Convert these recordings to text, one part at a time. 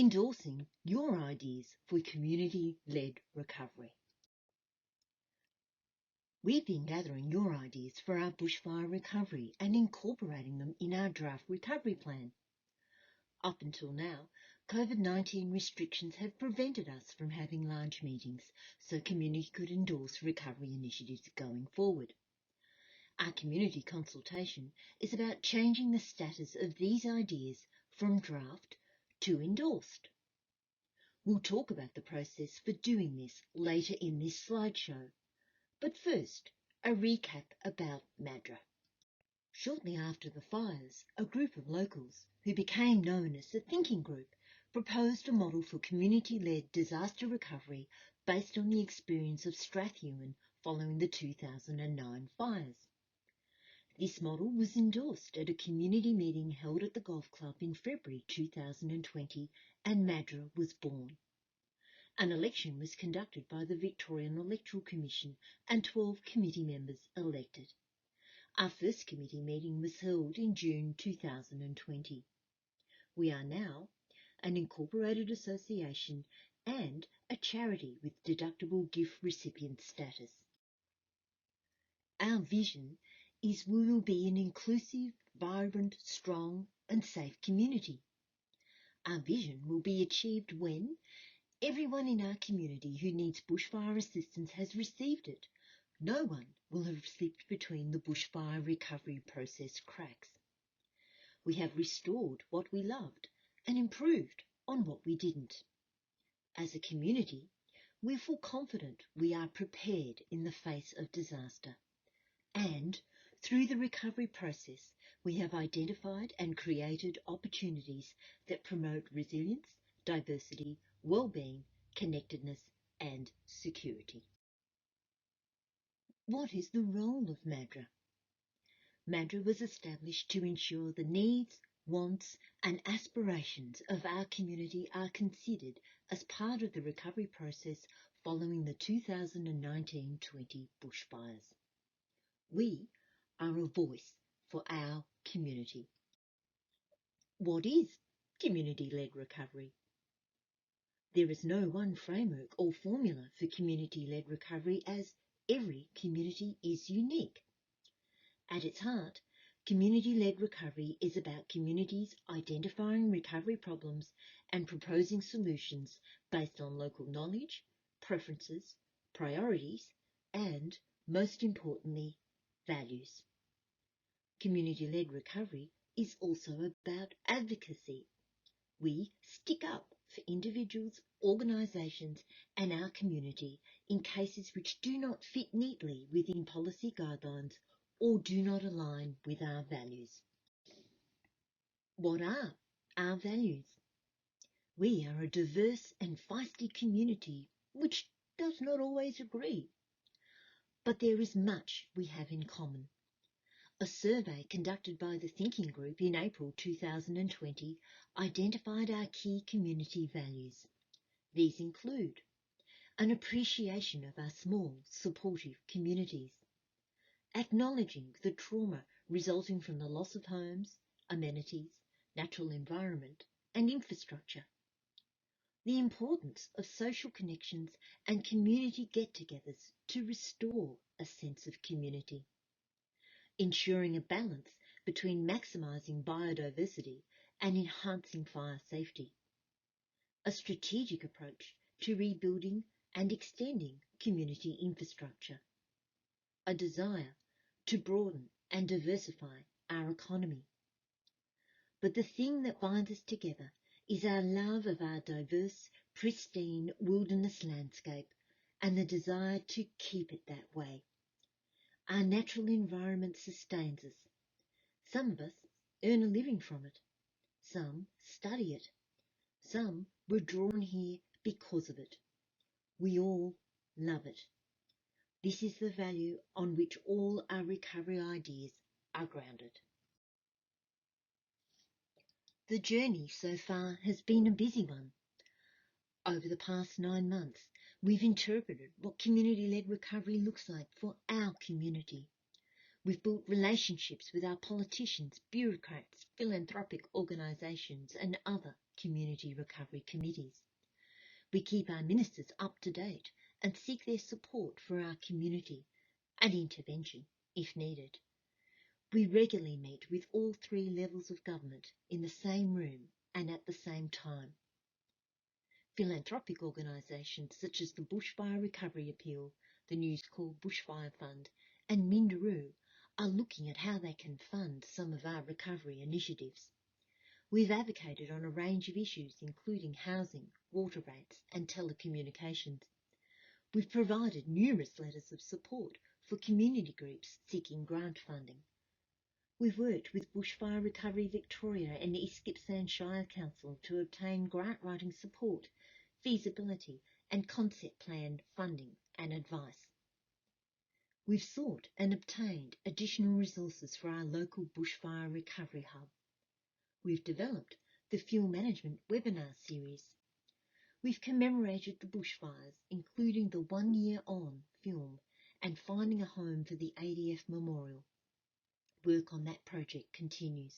endorsing your ideas for community-led recovery. We've been gathering your ideas for our bushfire recovery and incorporating them in our draft recovery plan. Up until now, COVID-19 restrictions have prevented us from having large meetings so community could endorse recovery initiatives going forward. Our community consultation is about changing the status of these ideas from draft to endorsed. We'll talk about the process for doing this later in this slideshow. But first, a recap about MADRA. Shortly after the fires, a group of locals, who became known as the Thinking Group, proposed a model for community-led disaster recovery based on the experience of Strathewen following the 2009 fires. This model was endorsed at a community meeting held at the golf club in February 2020, and MADRA was born. An election was conducted by the Victorian Electoral Commission and 12 committee members elected. Our first committee meeting was held in June 2020. We are now an incorporated association and a charity with deductible gift recipient status. Our vision is we will be an inclusive, vibrant, strong and safe community. Our vision will be achieved when everyone in our community who needs bushfire assistance has received it. No one will have slipped between the bushfire recovery process cracks. We have restored what we loved and improved on what we didn't. As a community, we feel confident we are prepared in the face of disaster. And through the recovery process, we have identified and created opportunities that promote resilience, diversity, well-being, connectedness and security. What is the role of MADRA? MADRA was established to ensure the needs, wants and aspirations of our community are considered as part of the recovery process following the 2019-20 bushfires. We are a voice for our community. What is community-led recovery? There is no one framework or formula for community-led recovery, as every community is unique. At its heart, community-led recovery is about communities identifying recovery problems and proposing solutions based on local knowledge, preferences, priorities, and, most importantly, values. Community-led recovery is also about advocacy. We stick up for individuals, organisations and our community in cases which do not fit neatly within policy guidelines or do not align with our values. What are our values? We are a diverse and feisty community which does not always agree, but there is much we have in common. A survey conducted by the Thinking Group in April 2020 identified our key community values. These include an appreciation of our small, supportive communities, acknowledging the trauma resulting from the loss of homes, amenities, natural environment and infrastructure, the importance of social connections and community get-togethers to restore a sense of community, ensuring a balance between maximising biodiversity and enhancing fire safety, a strategic approach to rebuilding and extending community infrastructure, a desire to broaden and diversify our economy. But the thing that binds us together is our love of our diverse, pristine wilderness landscape and the desire to keep it that way. Our natural environment sustains us. Some of us earn a living from it. Some study it. Some were drawn here because of it. We all love it. This is the value on which all our recovery ideas are grounded. The journey so far has been a busy one. Over the past 9 months, we've interpreted what community-led recovery looks like for our community. We've built relationships with our politicians, bureaucrats, philanthropic organisations and other community recovery committees. We keep our ministers up to date and seek their support for our community and intervention if needed. We regularly meet with all three levels of government in the same room and at the same time. Philanthropic organisations such as the Bushfire Recovery Appeal, the News Corp Bushfire Fund and Minderoo are looking at how they can fund some of our recovery initiatives. We've advocated on a range of issues including housing, water rates and telecommunications. We've provided numerous letters of support for community groups seeking grant funding. We've worked with Bushfire Recovery Victoria and East Gippsland Shire Council to obtain grant writing support, feasibility and concept plan funding and advice. We've sought and obtained additional resources for our local bushfire recovery hub. We've developed the Fuel Management webinar series. We've commemorated the bushfires, including the 1 Year On film and finding a home for the ADF Memorial. Work on that project continues.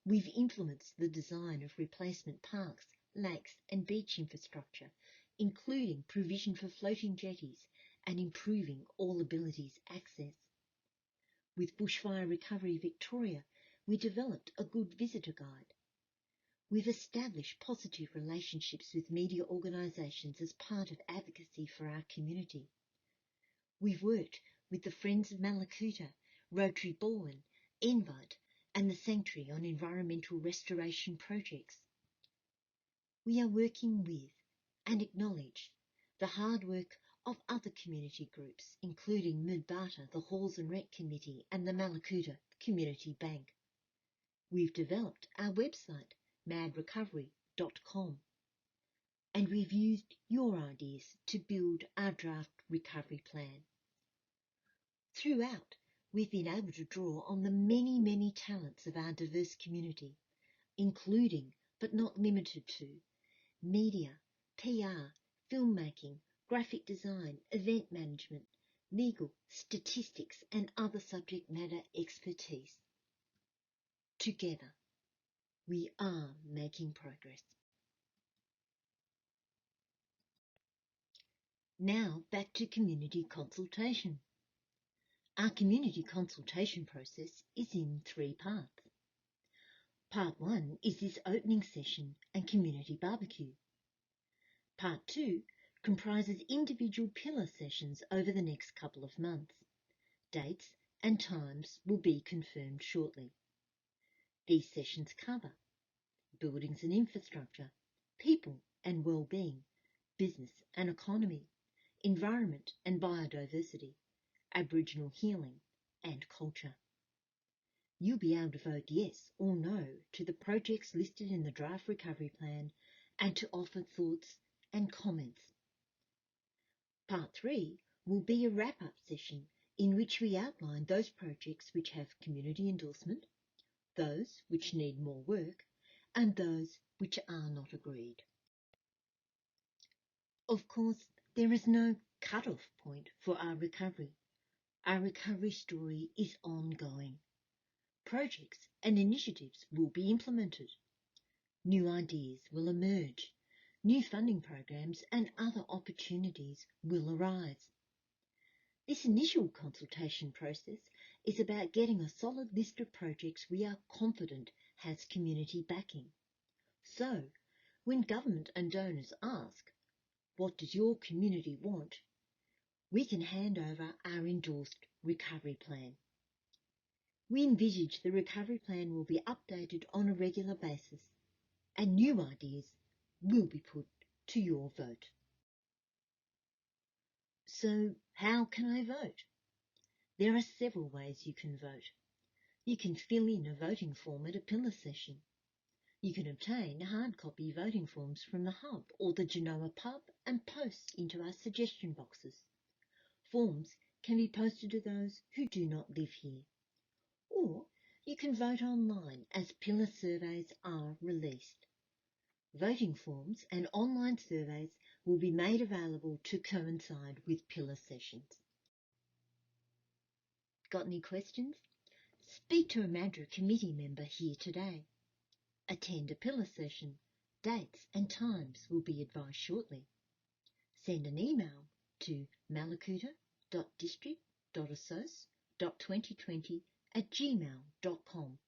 We've influenced the design of replacement parks, lakes and beach infrastructure, including provision for floating jetties and improving all abilities access. With Bushfire Recovery Victoria, we developed a good visitor guide. We've established positive relationships with media organisations as part of advocacy for our community. We've worked with the Friends of Mallacoota, Rotary Bowen, Envite and the Sanctuary on environmental restoration projects. We are working with and acknowledge the hard work of other community groups, including MADRA, the Halls and Rec Committee and the Mallacoota Community Bank. We've developed our website, madrecovery.com, and we've used your ideas to build our draft recovery plan. Throughout, we've been able to draw on the many talents of our diverse community, including, but not limited to, media, PR, filmmaking, graphic design, event management, legal, statistics and other subject matter expertise. Together, we are making progress. Now back to community consultation. Our community consultation process is in 3 parts. Part 1 is this opening session and community barbecue. Part 2 comprises individual pillar sessions over the next couple of months. Dates and times will be confirmed shortly. These sessions cover buildings and infrastructure, people and well-being, business and economy, environment and biodiversity, Aboriginal healing and culture. You'll be able to vote yes or no to the projects listed in the draft recovery plan and to offer thoughts and comments. Part 3 will be a wrap-up session in which we outline those projects which have community endorsement, those which need more work, and those which are not agreed. Of course, there is no cut-off point for our recovery. Our recovery story is ongoing. Projects and initiatives will be implemented. New ideas will emerge. New funding programs and other opportunities will arise. This initial consultation process is about getting a solid list of projects we are confident has community backing. So, when government and donors ask, "What does your community want?" we can hand over our endorsed recovery plan. We envisage the recovery plan will be updated on a regular basis and new ideas will be put to your vote. So how can I vote? There are several ways you can vote. You can fill in a voting form at a pillar session. You can obtain hard copy voting forms from the Hub or the Genoa pub and post into our suggestion boxes. Forms can be posted to those who do not live here. Or you can vote online as pillar surveys are released. Voting forms and online surveys will be made available to coincide with pillar sessions. Got any questions? Speak to a MADRA committee member here today. Attend a pillar session. Dates and times will be advised shortly. Send an email to mallacoota.district.assoc.2020@gmail.com.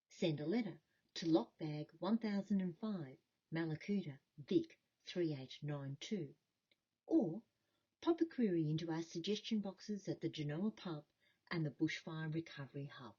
Send a letter to Lockbag 1005, Mallacoota, Vic 3892. Or pop a query into our suggestion boxes at the Genoa Pub and the Bushfire Recovery Hub.